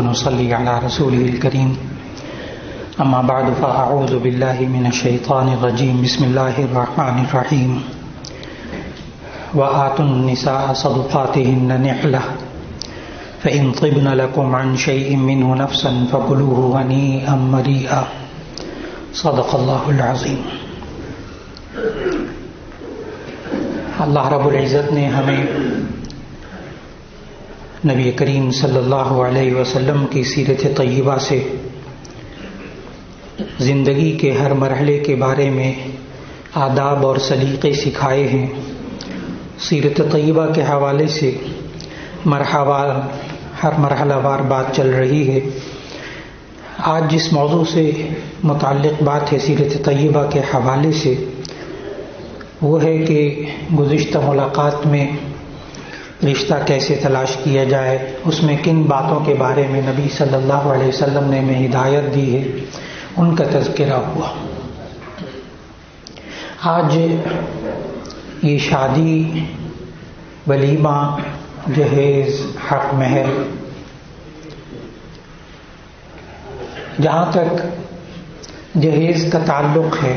ونصلي على رسوله الكريم أما بعد فأعوذ بالله من الشيطان الرجيم بسم الله الرحمن الرحيم وآتوا النساء صدقاتهن نحلة فإن طبن لكم عن شيء منه نفسا فكلوه هنيئا مريئا صدق الله العظيم۔ اللہ رب العزت نے ہمیں نبی کریم صلی اللہ علیہ وسلم کی سیرت طیبہ سے زندگی کے ہر مرحلے کے بارے میں آداب اور سلیقے سکھائے ہیں۔ سیرت طیبہ کے حوالے سے ہر مرحلہ وار بات چل رہی ہے۔ آج جس موضوع سے متعلق بات ہے سیرت طیبہ کے حوالے سے، وہ ہے کہ گزشتہ ملاقات میں رشتہ کیسے تلاش کیا جائے، اس میں کن باتوں کے بارے میں نبی صلی اللہ علیہ وسلم نے ہمیں ہدایت دی ہے، ان کا تذکرہ ہوا۔ آج یہ شادی، ولیمہ، جہیز، حق مہر، جہاں تک جہیز کا تعلق ہے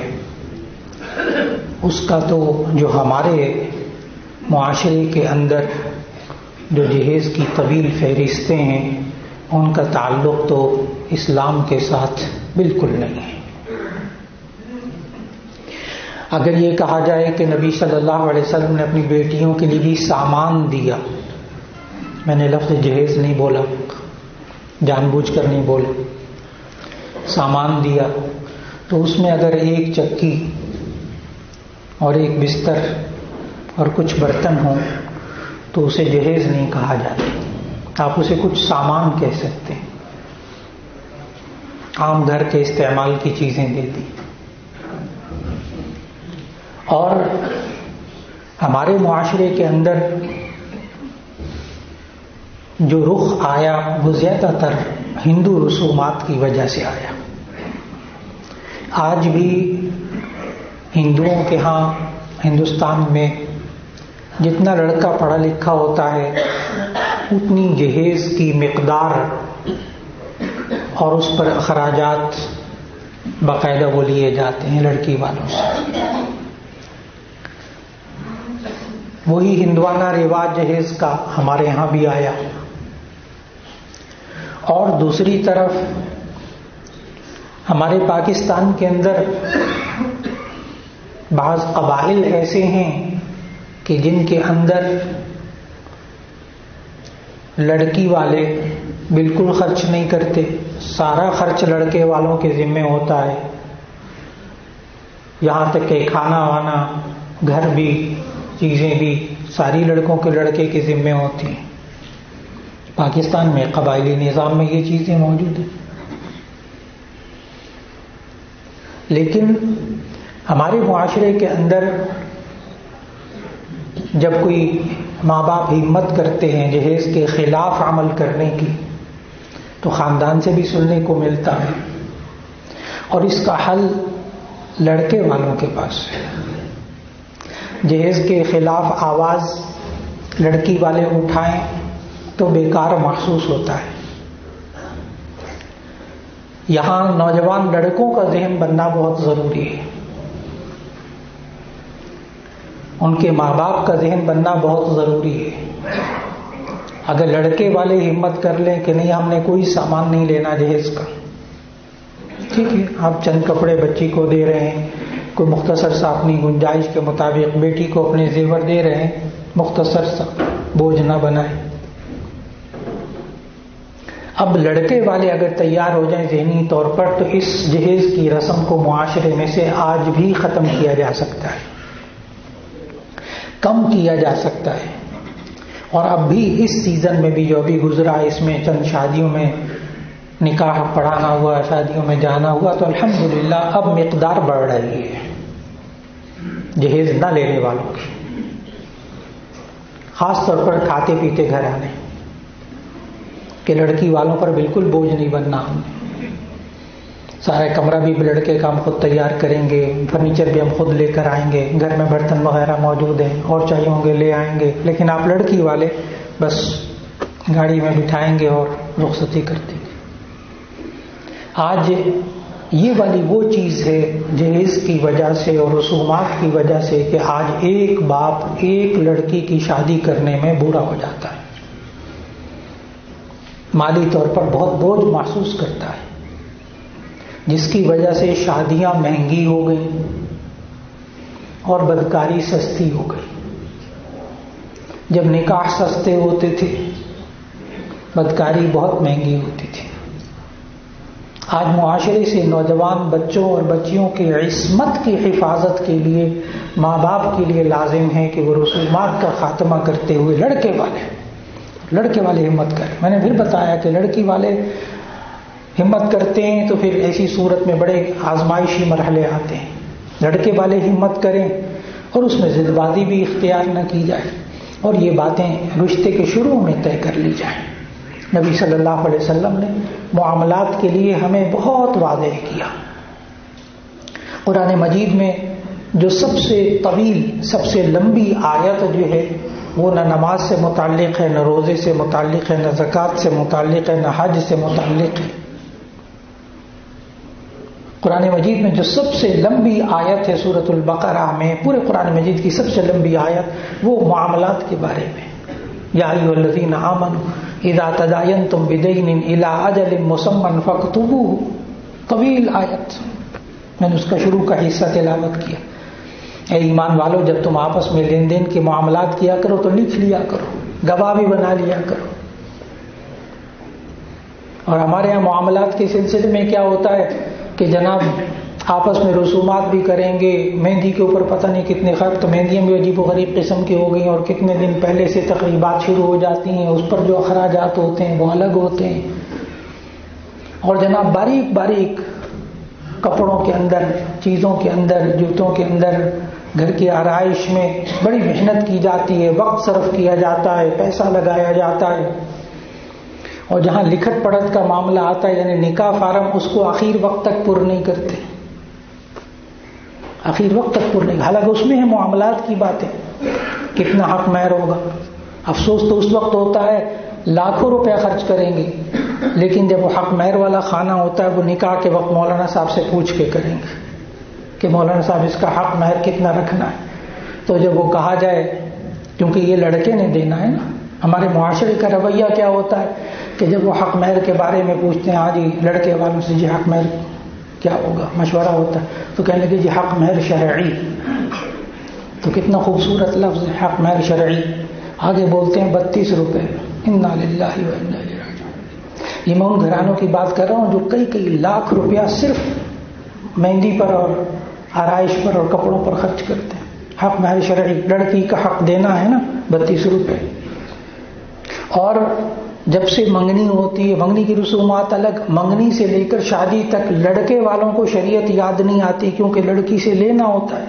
اس کا تو جو ہمارے معاشرے کے اندر جو جہیز کی طویل فہرستیں ہیں ان کا تعلق تو اسلام کے ساتھ بالکل نہیں ہے۔ اگر یہ کہا جائے کہ نبی صلی اللہ علیہ وسلم نے اپنی بیٹیوں کے لیے بھی سامان دیا، میں نے لفظ جہیز نہیں بولا، جان بوجھ کر نہیں بولا، سامان دیا، تو اس میں اگر ایک چکی اور ایک بستر اور کچھ برتن ہوں تو اسے جہیز نہیں کہا جاتا، آپ اسے کچھ سامان کہہ سکتے ہیں، عام گھر کے استعمال کی چیزیں دے دی۔ اور ہمارے معاشرے کے اندر جو رخ آیا وہ زیادہ تر ہندو رسومات کی وجہ سے آیا۔ آج بھی ہندوؤں کے ہاں ہندوستان میں جتنا لڑکا پڑھا لکھا ہوتا ہے اتنی جہیز کی مقدار اور اس پر اخراجات باقاعدہ وہ لیے جاتے ہیں لڑکی والوں سے۔ وہی ہندوانہ رواج جہیز کا ہمارے یہاں بھی آیا۔ اور دوسری طرف ہمارے پاکستان کے اندر بعض قبائل ایسے ہیں کہ جن کے اندر لڑکی والے بالکل خرچ نہیں کرتے، سارا خرچ لڑکے والوں کے ذمے ہوتا ہے، یہاں تک کہ کھانا وانا، گھر بھی، چیزیں بھی ساری لڑکوں کے لڑکے کے ذمے ہوتی ہیں۔ پاکستان میں قبائلی نظام میں یہ چیزیں موجود ہیں، لیکن ہمارے معاشرے کے اندر جب کوئی ماں باپ ہمت کرتے ہیں جہیز کے خلاف عمل کرنے کی تو خاندان سے بھی سننے کو ملتا ہے، اور اس کا حل لڑکے والوں کے پاس ہے۔ جہیز کے خلاف آواز لڑکی والے اٹھائیں تو بیکار محسوس ہوتا ہے۔ یہاں نوجوان لڑکوں کا ذہن بننا بہت ضروری ہے، ان کے ماں باپ کا ذہن بننا بہت ضروری ہے۔ اگر لڑکے والے ہمت کر لیں کہ نہیں ہم نے کوئی سامان نہیں لینا جہیز کا، ٹھیک ہے، آپ چند کپڑے بچی کو دے رہے ہیں، کوئی مختصر سا اپنی گنجائش کے مطابق بیٹی کو اپنے زیور دے رہے ہیں، مختصر سا، بوجھ نہ بنائیں۔ اب لڑکے والے اگر تیار ہو جائیں ذہنی طور پر تو اس جہیز کی رسم کو معاشرے میں سے آج بھی ختم کیا جا سکتا ہے، کم کیا جا سکتا ہے۔ اور اب بھی اس سیزن میں بھی جو ابھی گزرا اس میں چند شادیوں میں نکاح پڑھانا ہوا، شادیوں میں جانا ہوا، تو الحمدللہ اب مقدار بڑھ رہی ہے جہیز نہ لینے والوں کی، خاص طور پر کھاتے پیتے گھر آنے کہ لڑکی والوں پر بالکل بوجھ نہیں بننا، ہم نے سارا کمرہ بھی لڑکے کا ہم خود تیار کریں گے، فرنیچر بھی ہم خود لے کر آئیں گے، گھر میں برتن وغیرہ موجود ہیں اور چاہیے ہوں گے لے آئیں گے، لیکن آپ لڑکی والے بس گاڑی میں بٹھائیں گے اور رخصتی کر دیں گے. آج یہ والی وہ چیز ہے جہیز کی وجہ سے اور رسومات کی وجہ سے کہ آج ایک باپ ایک لڑکی کی شادی کرنے میں برا ہو جاتا ہے، مالی طور پر بہت بوجھ محسوس کرتا ہے، جس کی وجہ سے شادیاں مہنگی ہو گئی اور بدکاری سستی ہو گئی. جب نکاح سستے ہوتے تھے بدکاری بہت مہنگی ہوتی تھی. آج معاشرے سے نوجوان بچوں اور بچیوں کی عصمت کی حفاظت کے لیے ماں باپ کے لیے لازم ہے کہ وہ رسومات کا خاتمہ کرتے ہوئے لڑکے والے ہمت کریں. میں نے پھر بتایا کہ لڑکی والے ہمت کرتے ہیں تو پھر ایسی صورت میں بڑے آزمائشی مرحلے آتے ہیں. لڑکے والے ہمت کریں اور اس میں ضد بازی بھی اختیار نہ کی جائے اور یہ باتیں رشتے کے شروع میں طے کر لی جائیں. نبی صلی اللہ علیہ وسلم نے معاملات کے لیے ہمیں بہت واضح کیا. قرآن مجید میں جو سب سے طویل سب سے لمبی آیت جو ہے وہ نہ نماز سے متعلق ہے، نہ روزے سے متعلق ہے، نہ زکوٰۃ سے متعلق ہے، نہ حج سے متعلق ہے. قرآن مجید میں جو سب سے لمبی آیت ہے سورۃ البقرہ میں، پورے قرآن مجید کی سب سے لمبی آیت وہ معاملات کے بارے میں. یا ایھا الذین آمنوا اذا تداینتم بدین الی اجل مسمى فاکتبوہ. طویل آیت، میں نے اس کا شروع کا حصہ تلاوت کیا. اے ایمان والو، جب تم آپس میں لین دین کے معاملات کیا کرو تو لکھ لیا کرو، گواہ بھی بنا لیا کرو. اور ہمارے یہاں معاملات کے سلسلے میں کیا ہوتا ہے کہ جناب آپس میں رسومات بھی کریں گے، مہندی کے اوپر پتہ نہیں کتنے خرچ، تو مہندیاں بھی عجیب و غریب قسم کی ہو گئی اور کتنے دن پہلے سے تقریبات شروع ہو جاتی ہیں، اس پر جو اخراجات ہوتے ہیں وہ الگ ہوتے ہیں. اور جناب باریک باریک کپڑوں کے اندر، چیزوں کے اندر، جوتوں کے اندر، گھر کی آرائش میں بڑی محنت کی جاتی ہے، وقت صرف کیا جاتا ہے، پیسہ لگایا جاتا ہے. اور جہاں لکھت پڑھت کا معاملہ آتا ہے یعنی نکاح فارم، اس کو آخر وقت تک پر نہیں کرتے، آخر وقت تک پر نہیں. حالانکہ اس میں ہے معاملات کی باتیں، کتنا حق مہر ہوگا. افسوس تو اس وقت ہوتا ہے لاکھوں روپے خرچ کریں گے، لیکن جب وہ حق مہر والا کھانا ہوتا ہے وہ نکاح کے وقت مولانا صاحب سے پوچھ کے کریں گے کہ مولانا صاحب اس کا حق مہر کتنا رکھنا ہے. تو جب وہ کہا جائے، کیونکہ یہ لڑکے نے دینا ہے نا، ہمارے معاشرے کا رویہ کیا ہوتا ہے کہ جب وہ حق مہر کے بارے میں پوچھتے ہیں، ہاں جی لڑکے والوں سے جی حق مہر کیا ہوگا، مشورہ ہوتا ہے، تو کہنے لگے جی حق مہر شرعی. تو کتنا خوبصورت لفظ ہے حق مہر شرعی. آگے بولتے ہیں 32 روپے. انا للہ و انا الیہ راجعون. یہ میں ان گھرانوں کی بات کر رہا ہوں جو کئی لاکھ روپیہ صرف مہندی پر اور آرائش پر اور کپڑوں پر خرچ کرتے ہیں. حق مہر شرعی، لڑکی کا حق دینا ہے نا 32 روپے. اور جب سے منگنی ہوتی ہے، منگنی کی رسومات الگ، منگنی سے لے کر شادی تک لڑکے والوں کو شریعت یاد نہیں آتی کیونکہ لڑکی سے لینا ہوتا ہے.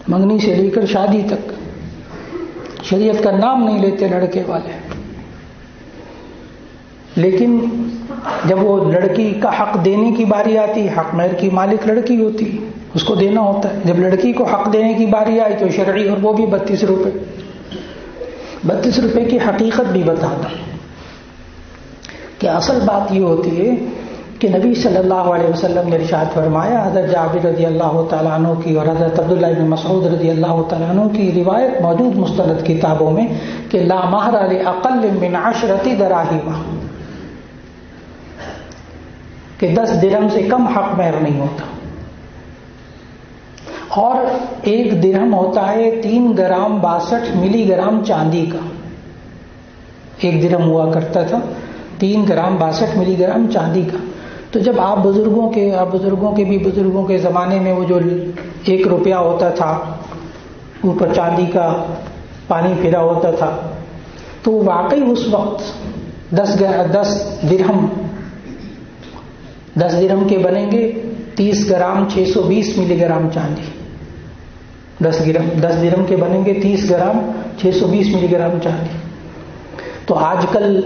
منگنی سے لے کر شادی تک شریعت کا نام نہیں لیتے لڑکے والے. لیکن جب وہ لڑکی کا حق دینے کی باری آتی، حق مہر کی مالک لڑکی ہوتی، اس کو دینا ہوتا ہے. جب لڑکی کو حق دینے کی باری آئی تو شرعی، اور وہ بھی 32 روپے. 32 روپے کی حقیقت بھی بتا دوں کہ اصل بات یہ ہوتی ہے کہ نبی صلی اللہ علیہ وسلم نے ارشاد فرمایا، حضرت جابر رضی اللہ تعالیٰ عنہ کی اور حضرت عبداللہ بن مسعود رضی اللہ تعالیٰ عنہ کی روایت موجود مستند کتابوں میں کہ لا مہر لاقل من 10 دراہم، کہ 10 درہم سے کم حق مہر نہیں ہوتا. اور 1 درہم ہوتا ہے 3 گرام 62 ملی گرام چاندی کا. 1 درہم ہوا کرتا تھا 3 گرام 62 ملی گرام چاندی کا. تو جب آپ بزرگوں کے زمانے میں وہ جو 1 روپیہ ہوتا تھا اوپر چاندی کا پانی پھرا ہوتا تھا، تو واقعی اس وقت 10 درہم کے بنیں گے 30 گرام 620 ملی گرام چاندی. 10 درہم کے بنیں گے 30 گرام 620 ملی گرام چاندی. تو آج کل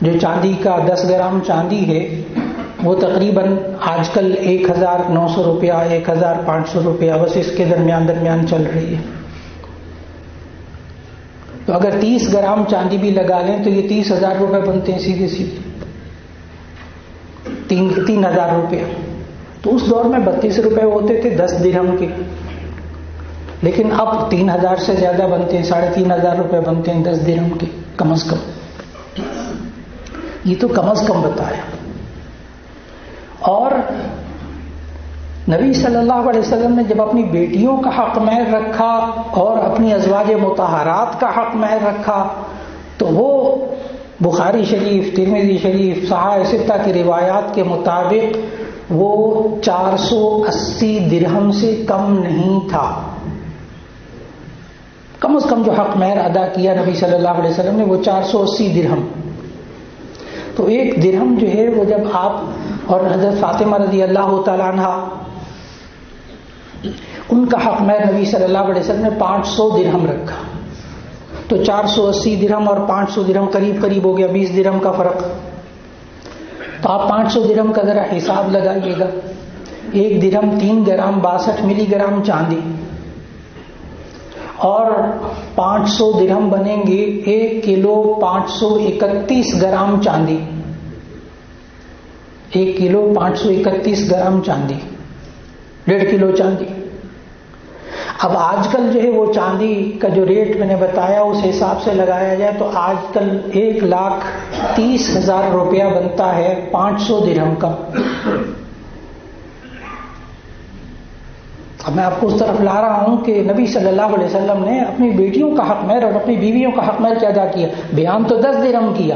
جو چاندی کا 10 گرام چاندی ہے وہ تقریباً آج کل 1900 روپیہ 1500 روپیہ بس اس کے درمیان چل رہی ہے. تو اگر 30 گرام چاندی بھی لگا لیں تو یہ 30,000 روپے بنتے ہیں سیدھے سیدھے، 3,000 روپے. تو اس دور میں 32 روپے ہوتے تھے 10 درہم کے، لیکن اب 3,000 سے زیادہ بنتے ہیں، 3,500 روپے بنتے ہیں 10 درہم کے کم از کم. یہ تو کم از کم بتایا. اور نبی صلی اللہ علیہ وسلم نے جب اپنی بیٹیوں کا حق مہر رکھا اور اپنی ازواج مطہرات کا حق مہر رکھا تو وہ بخاری شریف، ترمذی شریف، صحاح ستہ کی روایات کے مطابق وہ 480 درہم سے کم نہیں تھا. کم از کم جو حق مہر ادا کیا نبی صلی اللہ علیہ وسلم نے وہ 480 درہم. تو ایک درہم جو ہے وہ جب آپ اور حضرت فاطمہ رضی اللہ تعالیٰ عنہ ان کا حق مہر نبی صلی اللہ علیہ وسلم نے 500 درہم رکھا، تو 480 درہم اور 500 درہم قریب قریب ہو گیا، 20 درہم کا فرق. تو آپ 500 درہم کا ذرا حساب لگائیے گا. ایک درہم 3 گرام 62 ملی گرام چاندی، اور 500 درہم بنیں گے 1 کلو 531 گرام چاندی. 1 کلو 531 گرام چاندی، 1.5 کلو چاندی. اب آج کل جو ہے وہ چاندی کا جو ریٹ میں نے بتایا اس حساب سے لگایا جائے تو آج کل 1,30,000 روپیہ بنتا ہے 500 درہم کا. اب میں آپ کو اس طرف لا رہا ہوں کہ نبی صلی اللہ علیہ وسلم نے اپنی بیٹیوں کا حق مہر اور اپنی بیویوں کا حق مہر کیا ادا کیا. بیان تو 10 درہم کیا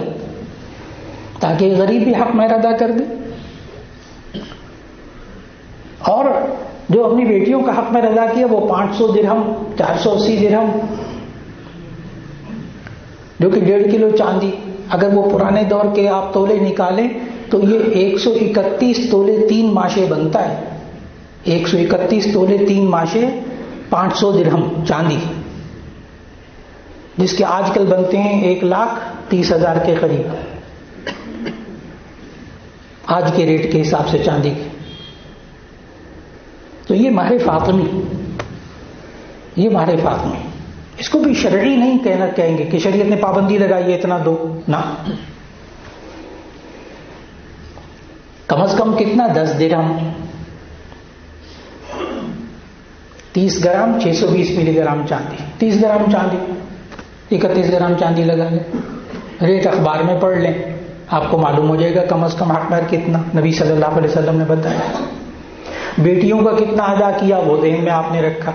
تاکہ غریب بھی حق مہر ادا کر دے، اور جو اپنی بیٹیوں کا حق مہر ادا کیا وہ 500 درہم، 480 درہم جو کہ 1.5 کلو چاندی. اگر وہ پرانے دور کے آپ تولے نکالیں تو یہ 131 تولے 3 ماشے بنتا ہے. 131 تولے 3 ماشے 500 درہم چاندی، جس کے آج کل بنتے ہیں 1,30,000 کے قریب آج کے ریٹ کے حساب سے چاندی کے. تو یہ مہر فاطمی، یہ مہر فاطمی، اس کو بھی شرعی نہیں کہیں گے کہ شریعت نے پابندی لگائی ہے اتنا دو، نہ. کم از کم کتنا؟ 10 درہم، 30 گرام 620 ملی گرام چاندی، 30 گرام چاندی، 31 گرام چاندی لگا لیں. ریٹ اخبار میں پڑھ لیں، آپ کو معلوم ہو جائے گا کم از کم حق مہر کتنا نبی صلی اللہ علیہ وسلم نے بتایا. بیٹیوں کا کتنا ادا کیا وہ ذہن میں آپ نے رکھا.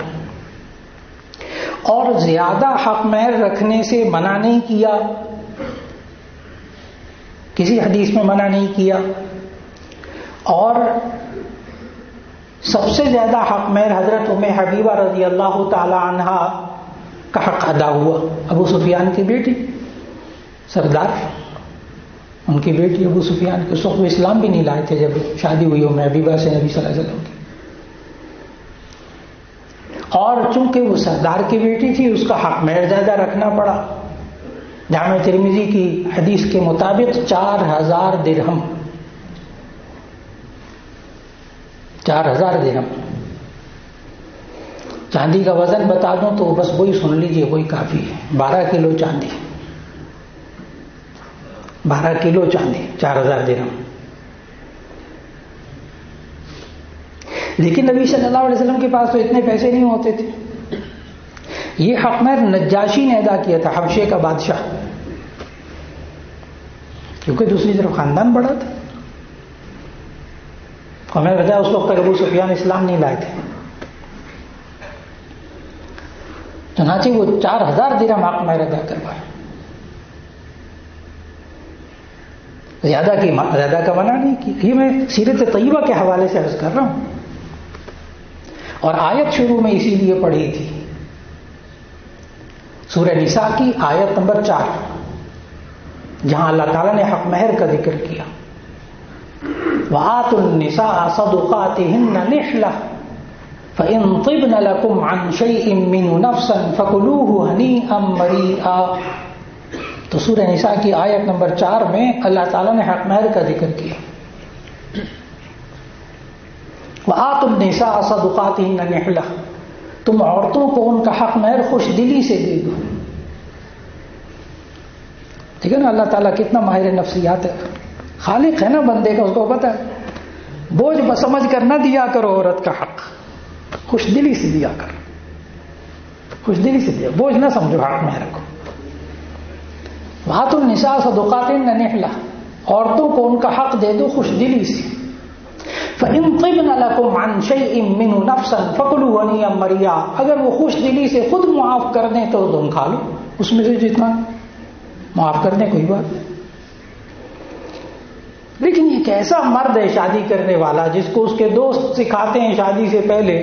اور زیادہ حق مہر رکھنے سے منع نہیں کیا، کسی حدیث میں منع نہیں کیا. اور سب سے زیادہ حق مہر حضرت ام حبیبہ رضی اللہ تعالی عنہا کا حق ادا ہوا. ابو سفیان کی بیٹی، سردار، ان کی بیٹی ابو سفیان کے سخت اسلام بھی نہیں لائے تھے جب شادی ہوئی ام حبیبہ سے نبی صلی اللہ علیہ وسلم کی. اور چونکہ وہ سردار کی بیٹی تھی اس کا حق مہر زیادہ رکھنا پڑا. جامع ترمذی کی حدیث کے مطابق 4,000 درہم، 4,000 درہم. چاندی کا وزن بتا دوں تو بس وہی سن لیجئے، وہی کافی ہے. 12 کلو چاندی، 12 کلو چاندی، 4,000 درہم. لیکن نبی صلی اللہ علیہ وسلم کے پاس تو اتنے پیسے نہیں ہوتے تھے. یہ حق مہر نجاشی نے ادا کیا تھا، حبشے کا بادشاہ، کیونکہ دوسری طرف خاندان بڑا تھا. ہمیں بتایا اس وقت تک ابو سفیان اسلام نہیں لائے تھے. چنانچہ وہ 4,000 درہم حق مہر ادا کروائے. زیادہ کا منع نہیں کی. یہ میں سیرت طیبہ کے حوالے سے عرض کر رہا ہوں. اور آیت شروع میں اسی لیے پڑھی تھی، سورہ نساء کی آیت نمبر 4، جہاں اللہ تعالیٰ نے حق مہر کا ذکر کیا. وَآتُوا النِّسَاءَ صَدُقَاتِهِنَّ نِحْلَةً فَإِن طِبْنَ لَكُمْ عَنْ شَيْءٍ مِّنْهُ نَفْسًا فَكُلُوهُ هَنِيئًا مَرِيئًا. تو سورہ نساء کی آیت نمبر 4 میں اللہ تعالیٰ نے حق مہر کا ذکر کیا. وَآتُوا النِّسَاءَ صَدُقَاتِهِنَّ نِحْلَةً، تم عورتوں کو ان کا حق مہر خوش دلی سے دے دو. ٹھیک ہے نا. اللہ تعالیٰ کتنا ماہر نفسیات ہے, خالق ہے نا بندے کا, اس کو پتا ہے. بوجھ سمجھ کر نہ دیا کرو عورت کا حق, خوش دلی سے دیا کرو, خوش دلی سے دیا, بوجھ نہ سمجھو حق میں رکھو. وَآتُوا النِّسَاءَ صَدُقَاتِهِنَّ نِحْلَةً, عورتوں کو ان کا حق دے دو خوش دلی سے. فَإِن طِبْنَ لَكُمْ عَن شَيْءٍ مِّنْهُ نَفْسًا فَكُلُوهُ هَنِيئًا مَرِيئًا, اگر وہ خوش دلی سے خود معاف کر دیں تو تم کھا لو اس میں سے جتنا معاف کر دیں, کوئی بات. لیکن یہ کیسا مرد ہے شادی کرنے والا جس کو اس کے دوست سکھاتے ہیں شادی سے پہلے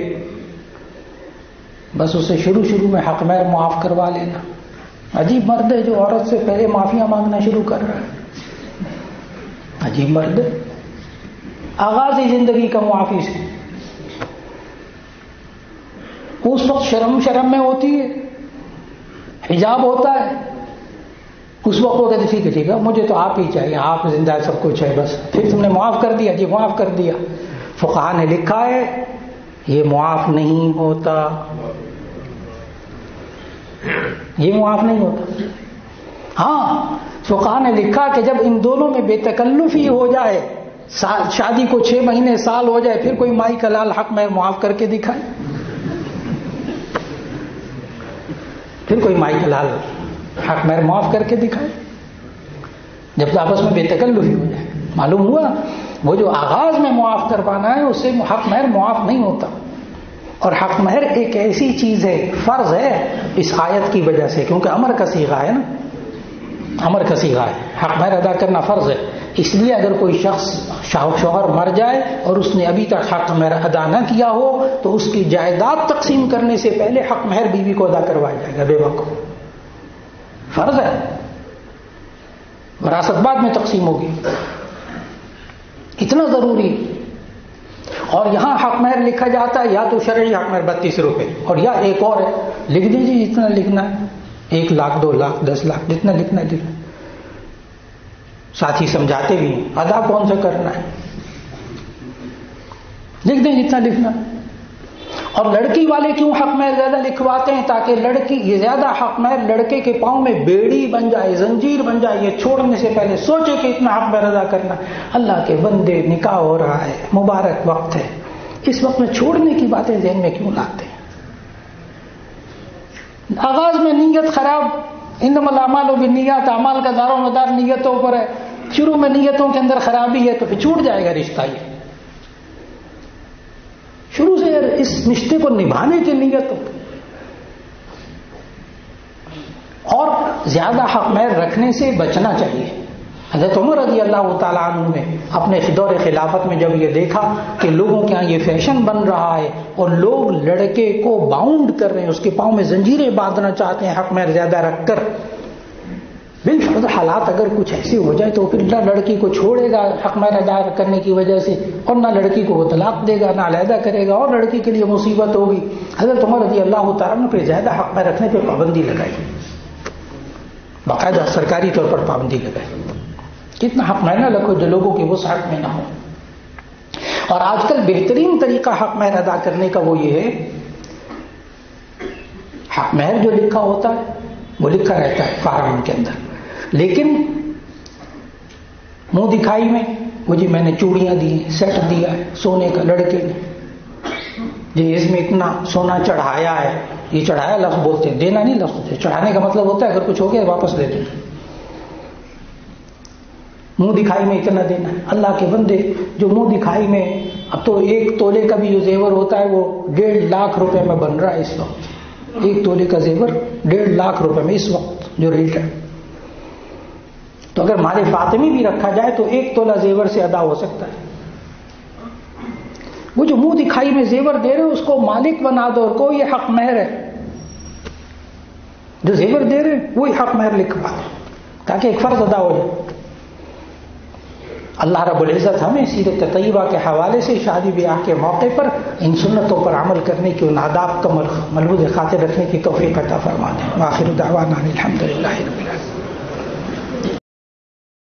بس اسے شروع میں حق مہر معاف کروا لینا. عجیب مرد ہے جو عورت سے پہلے معافیاں مانگنا شروع کر رہا ہے. عجیب مرد ہے, آغاز ہی زندگی کا معافی سے. اس وقت شرم میں ہوتی ہے, حجاب ہوتا ہے, اس وقت وہ کہتے ٹھیک ہے مجھے تو آپ ہی چاہیے, آپ زندہ سب کچھ ہے بس. پھر تم نے معاف کر دیا, جی معاف کر دیا. فقہا نے لکھا ہے یہ معاف نہیں ہوتا, یہ معاف نہیں ہوتا. ہاں فقہا نے لکھا کہ جب ان دونوں میں بے تکلفی ہو جائے, شادی کو 6 مہینے سال ہو جائے, پھر کوئی مائی کا لال حق میں معاف کر کے دکھائے, پھر کوئی مائی کا لال حق مہر معاف کر کے دکھائے, جب آپس میں بے تکلفی ہو جائے. معلوم ہوا وہ جو آغاز میں معاف کروانا ہے اس سے حق مہر معاف نہیں ہوتا. اور حق مہر ایک ایسی چیز ہے, فرض ہے اس آیت کی وجہ سے, کیونکہ امر کا صیغہ ہے نا, امر کا صیغہ ہے, حق مہر ادا کرنا فرض ہے. اس لیے اگر کوئی شخص شوہر مر جائے اور اس نے ابھی تک حق مہر ادا نہ کیا ہو تو اس کی جائیداد تقسیم کرنے سے پہلے حق مہر بیوی کو ادا کروایا جائے گا, بیوہ کو. فرض ہے, وراثت بعد میں تقسیم ہوگی, اتنا ضروری. اور یہاں حق مہر لکھا جاتا ہے یا تو شرعی حق مہر 32 روپے, اور یا ایک اور ہے لکھ دیجیے جتنا لکھنا ہے, 1 لاکھ 2 لاکھ 10 لاکھ جتنا لکھنا ہے لکھنا. ساتھی سمجھاتے بھی ہیں ادا کون سے کرنا ہے, لکھ دیں جتنا لکھنا. اور لڑکی والے کیوں حق مہر زیادہ لکھواتے ہیں؟ تاکہ لڑکی یہ زیادہ حق مہر لڑکے کے پاؤں میں بیڑی بن جائے, زنجیر بن جائے, یہ چھوڑنے سے پہلے سوچے کہ اتنا حق مہر ادا کرنا. اللہ کے بندے, نکاح ہو رہا ہے, مبارک وقت ہے, اس وقت میں چھوڑنے کی باتیں ذہن میں کیوں لاتے ہیں؟ آغاز میں نیت خراب, انما الاعمال بالنیات, اعمال کا دار و مدار نیتوں پر ہے. شروع میں نیتوں کے اندر خرابی ہے تو پھر چھوٹ جائے گا رشتہ. یہ شروع سے اس رشتے کو نبھانے کی نیت ہو. اور زیادہ حق مہر رکھنے سے بچنا چاہیے. حضرت عمر رضی اللہ تعالیٰ عنہ نے اپنے دور خلافت میں جب یہ دیکھا کہ لوگوں کے یہاں یہ فیشن بن رہا ہے اور لوگ لڑکے کو باؤنڈ کر رہے ہیں, اس کے پاؤں میں زنجیریں باندھنا چاہتے ہیں حق مہر زیادہ رکھ کر, بالفرض حالات اگر کچھ ایسے ہو جائے تو پھر نہ لڑکی کو چھوڑے گا حق مہر ادا کرنے کی وجہ سے, اور نہ لڑکی کو وہ طلاق دے گا, نہ علیحدہ کرے گا, اور لڑکی کے لیے مصیبت ہوگی. حضرت عمر رضی اللہ تعالیٰ نے پھر زیادہ حق مہر رکھنے پہ پابندی لگائی, باقاعدہ سرکاری طور پر پابندی لگائی. کتنا حق مہر نہ رکھو جو لوگوں کی وسعت میں نہ ہو. اور آج کل بہترین طریقہ حق مہر ادا کرنے کا وہ یہ ہے, حق مہر جو لکھا ہوتا ہے وہ لکھا رہتا ہے فارم کے اندر, لیکن منہ دکھائی میں وہ جی میں نے چوڑیاں دی, سیٹ دیا ہے سونے کا لڑکے نے, جی اس میں اتنا سونا چڑھایا ہے, یہ چڑھایا لفظ بولتے ہیں, دینا نہیں لفظ, چڑھانے کا مطلب ہوتا ہے اگر کچھ ہو گیا واپس دے دیں. منہ دکھائی میں اتنا دینا ہے. اللہ کے بندے جو منہ دکھائی میں, اب تو 1 تولے کا بھی جو زیور ہوتا ہے وہ 1.5 لاکھ روپے میں بن رہا ہے اس وقت. 1 تولے کا زیور 1.5 لاکھ روپے میں اس وقت جو ریٹ ہے. تو اگر مال فاطمی بھی رکھا جائے تو 1 تولہ زیور سے ادا ہو سکتا ہے. وہ جو منہ دکھائی میں زیور دے رہے اس کو مالک بنا دو, اور کوئی حق مہر ہے جو زیور دے رہے وہی حق مہر لکھوا دو تاکہ ایک فرض ادا ہو جائے. اللہ رب العزت ہمیں سیرت طیبہ کے حوالے سے شادی بیاہ کے موقع پر ان سنتوں پر عمل کرنے کی, ان آداب کا ملحوظ خاطر رکھنے کی توفیق عطا فرما دیں. وآخر دعوانا الحمدللہ رب العالمین.